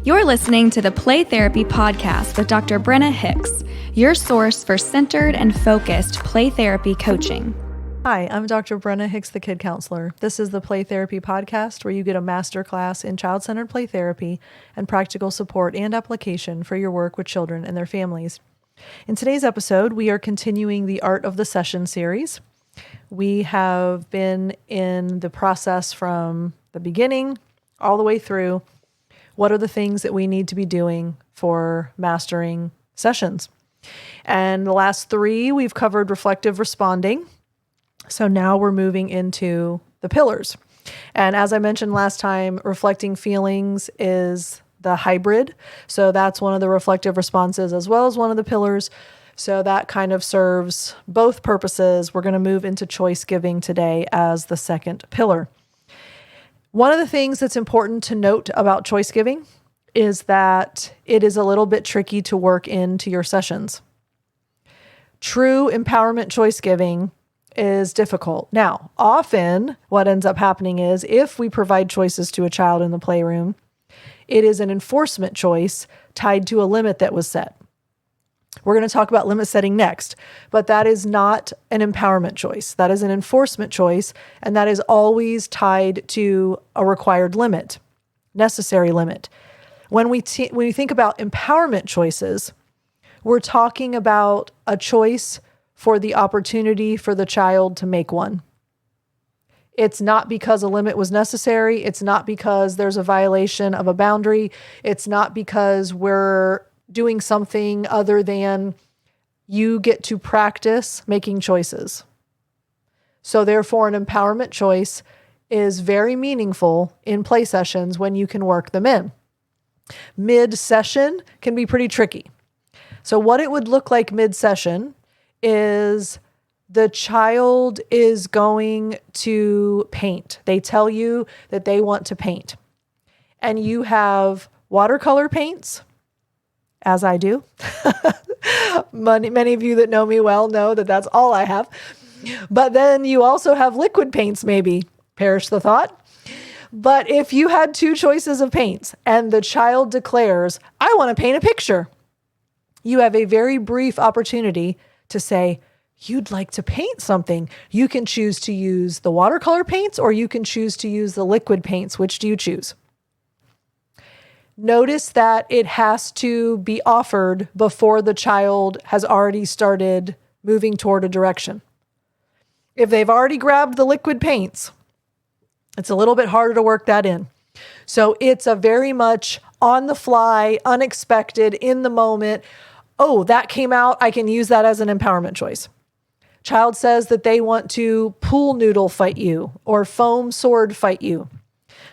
You're listening to the Play Therapy Podcast with Dr. Brenna Hicks, your source for centered and focused play therapy coaching. Hi, I'm Dr. Brenna Hicks, the Kid Counselor. This is the Play Therapy Podcast, where you get a masterclass in child-centered play therapy and practical support and application for your work with children and their families. In today's episode, we are continuing the Art of the Session series. We have been in the process from the beginning all the way through. What are the things that we need to be doing for mastering sessions? And the last three, we've covered reflective responding. So now we're moving into the pillars. And as I mentioned last time, reflecting feelings is the hybrid. So that's one of the reflective responses as well as one of the pillars. So that kind of serves both purposes. We're going to move into choice giving today as the second pillar. One of the things that's important to note about choice giving is that it is a little bit tricky to work into your sessions. True empowerment choice giving is difficult. Now, often what ends up happening is if we provide choices to a child in the playroom, it is an enforcement choice tied to a limit that was set. We're going to talk about limit setting next, but that is not an empowerment choice. That is an enforcement choice, and that is always tied to a required limit, necessary limit. When we think about empowerment choices, we're talking about a choice for the opportunity for the child to make one. It's not because a limit was necessary. It's not because there's a violation of a boundary. It's not because we're doing something other than you get to practice making choices. So therefore, an empowerment choice is very meaningful in play sessions when you can work them in. Mid-session can be pretty tricky. So what it would look like mid-session is the child is going to paint. They tell you that they want to paint. And you have watercolor paints, as I do. Many of you that know me well know that that's all I have. But then you also have liquid paints, maybe. Perish the thought. But if you had two choices of paints and the child declares, I want to paint a picture, you have a very brief opportunity to say, you'd like to paint something. You can choose to use the watercolor paints or you can choose to use the liquid paints. Which do you choose? Notice that it has to be offered before the child has already started moving toward a direction. If they've already grabbed the liquid paints, it's a little bit harder to work that in. So it's a very much on the fly, unexpected, in the moment. Oh, that came out. I can use that as an empowerment choice. Child says that they want to pool noodle fight you or foam sword fight you.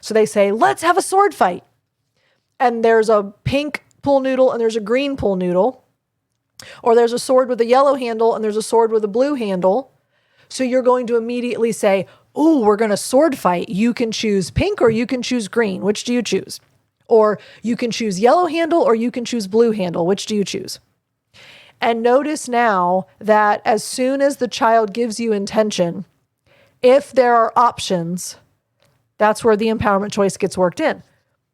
So they say, let's have a sword fight. And there's a pink pool noodle and there's a green pool noodle. Or there's a sword with a yellow handle and there's a sword with a blue handle. So you're going to immediately say, oh, we're going to sword fight. You can choose pink or you can choose green. Which do you choose? Or you can choose yellow handle or you can choose blue handle. Which do you choose? And notice now that as soon as the child gives you intention, if there are options, that's where the empowerment choice gets worked in.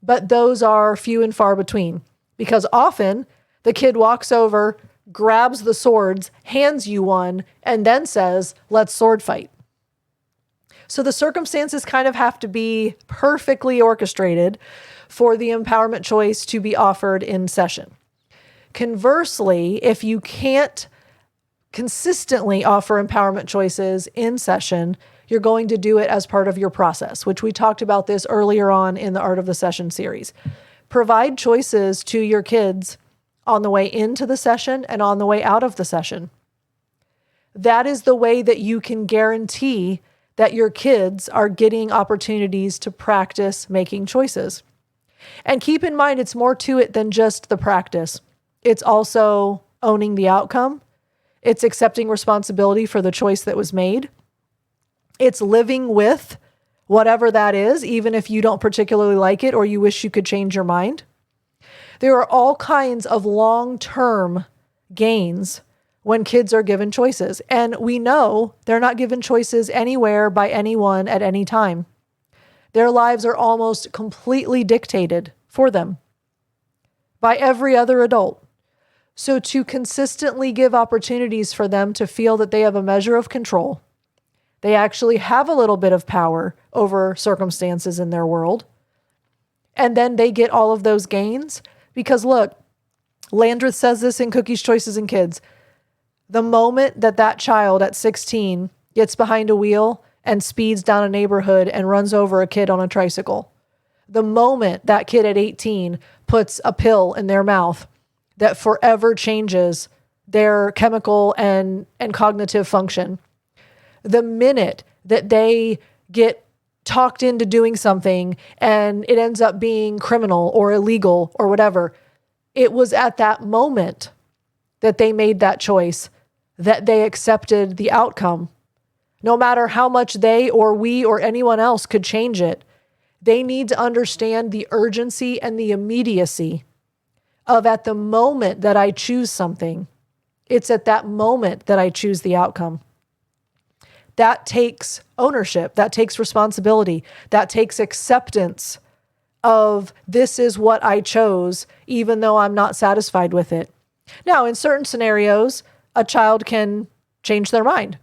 But those are few and far between because often the kid walks over, grabs the swords, hands you one, and then says, let's sword fight. So the circumstances kind of have to be perfectly orchestrated for the empowerment choice to be offered in session. Conversely, if you can't consistently offer empowerment choices in session, you're going to do it as part of your process, which we talked about this earlier on in the Art of the Session series. Provide choices to your kids on the way into the session and on the way out of the session. That is the way that you can guarantee that your kids are getting opportunities to practice making choices. And keep in mind, it's more to it than just the practice. It's also owning the outcome. It's accepting responsibility for the choice that was made. It's living with whatever that is, even if you don't particularly like it or you wish you could change your mind. There are all kinds of long-term gains when kids are given choices. And we know they're not given choices anywhere by anyone at any time. Their lives are almost completely dictated for them. by every other adult. So to consistently give opportunities for them to feel that they have a measure of control, they actually have a little bit of power over circumstances in their world, and then they get all of those gains. Because look, Landreth says this in Cookies, Choices, and Kids. The moment that that child at 16 gets behind a wheel and speeds down a neighborhood and runs over a kid on a tricycle, the moment that kid at 18 puts a pill in their mouth that forever changes their chemical and cognitive function, the minute that they get talked into doing something and it ends up being criminal or illegal or whatever, it was at that moment that they made that choice, that they accepted the outcome. No matter how much they or we or anyone else could change it, they need to understand the urgency and the immediacy of, at the moment that I choose something, it's at that moment that I choose the outcome. That takes ownership. That takes responsibility. That takes acceptance of, this is what I chose, even though I'm not satisfied with it. Now, in certain scenarios, a child can change their mind.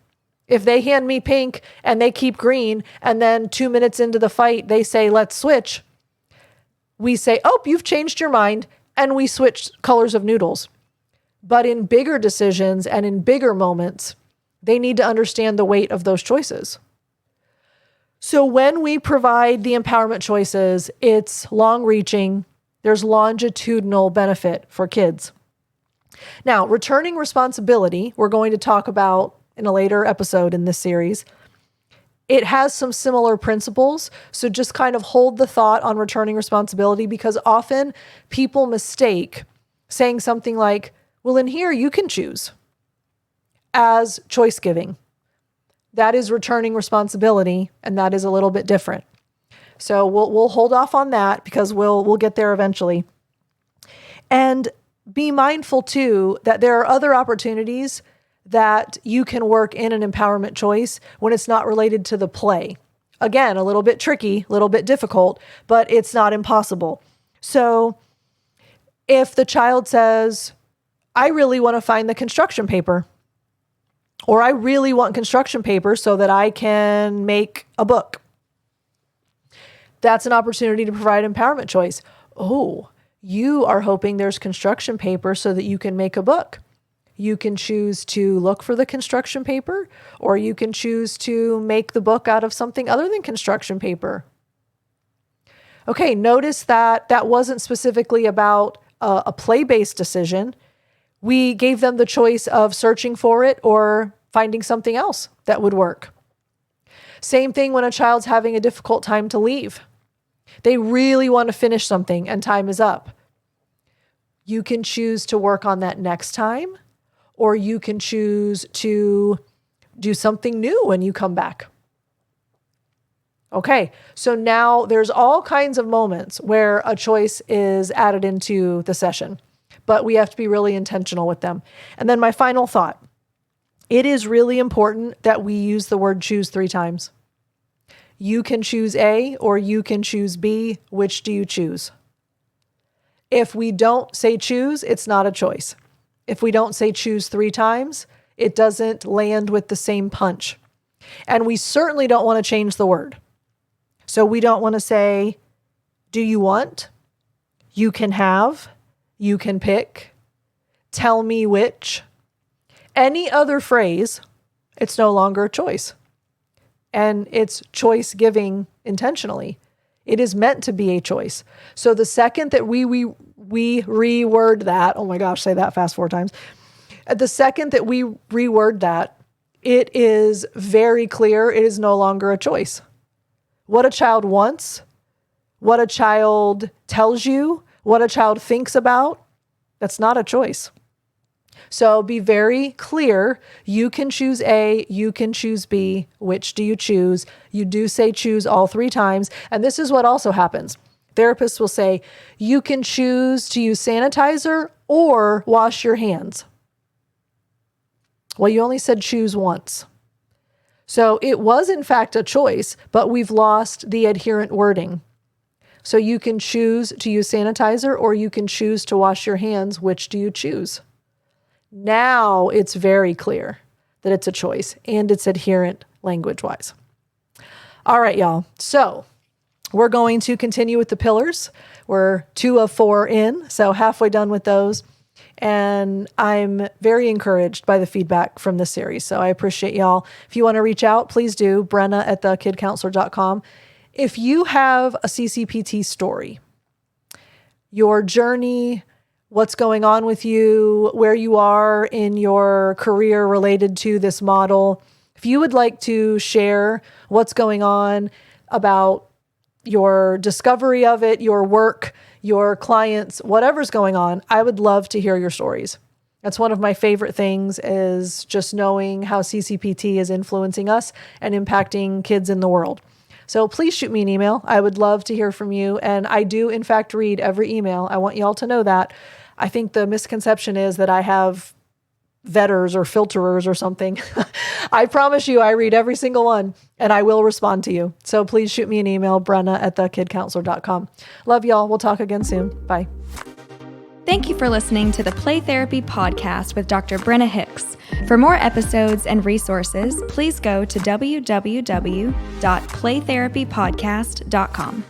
If they hand me pink and they keep green, and then 2 minutes into the fight, they say, let's switch. We say, oh, you've changed your mind, and we switch colors of noodles. But in bigger decisions and in bigger moments, they need to understand the weight of those choices. So when we provide the empowerment choices, it's long-reaching. There's longitudinal benefit for kids. Now, returning responsibility, we're going to talk about in a later episode in this series. It has some similar principles, so just kind of hold the thought on returning responsibility, because often people mistake saying something like, well, in here you can choose, as choice giving. That is returning responsibility, and that is a little bit different. So we'll hold off on that because we'll get there eventually. And be mindful too that there are other opportunities that you can work in an empowerment choice when it's not related to the play. Again, a little bit tricky, a little bit difficult, but it's not impossible. So if the child says, I really want to find the construction paper, or I really want construction paper so that I can make a book, that's an opportunity to provide empowerment choice. Oh, you are hoping there's construction paper so that you can make a book. You can choose to look for the construction paper, or you can choose to make the book out of something other than construction paper. Okay, notice that that wasn't specifically about a play-based decision. We gave them the choice of searching for it or finding something else that would work. Same thing when a child's having a difficult time to leave. They really want to finish something and time is up. You can choose to work on that next time, or you can choose to do something new when you come back. Okay, so now there's all kinds of moments where a choice is added into the session, but we have to be really intentional with them. And then my final thought, it is really important that we use the word choose 3 times. You can choose A or you can choose B. Which do you choose? If we don't say choose, it's not a choice. If we don't say choose 3 times, it doesn't land with the same punch. And we certainly don't want to change the word. So we don't want to say, do you want? You can have. You can pick. Tell me which. Any other phrase, it's no longer a choice. And it's choice giving intentionally. It is meant to be a choice. So the second that we reword that, oh my gosh, say that fast 4 times. The second that we reword that, it is very clear it is no longer a choice. What a child wants, what a child tells you, what a child thinks about, that's not a choice. So be very clear. You can choose A, you can choose B. Which do you choose? You do say choose all 3 times. And this is what also happens. Therapists will say, you can choose to use sanitizer or wash your hands. Well, you only said choose once. So it was in fact a choice, but we've lost the adherent wording. So you can choose to use sanitizer or you can choose to wash your hands. Which do you choose? Now it's very clear that it's a choice and it's adherent language-wise. All right, y'all. So we're going to continue with the pillars. We're 2 of 4 in, so halfway done with those. And I'm very encouraged by the feedback from this series. So I appreciate y'all. If you want to reach out, please do. Brenna at thekidcounselor.com. If you have a CCPT story, your journey, what's going on with you, where you are in your career related to this model, if you would like to share what's going on about your discovery of it, your work, your clients, whatever's going on, I would love to hear your stories. That's one of my favorite things, is just knowing how CCPT is influencing us and impacting kids in the world. So please shoot me an email. I would love to hear from you. And I do, in fact, read every email. I want y'all to know that. I think the misconception is that I have vetters or filterers or something. I promise you, I read every single one and I will respond to you. So please shoot me an email, Brenna at thekidcounselor.com. Love y'all. We'll talk again soon. Bye. Thank you for listening to the Play Therapy Podcast with Dr. Brenna Hicks. For more episodes and resources, please go to www.playtherapypodcast.com.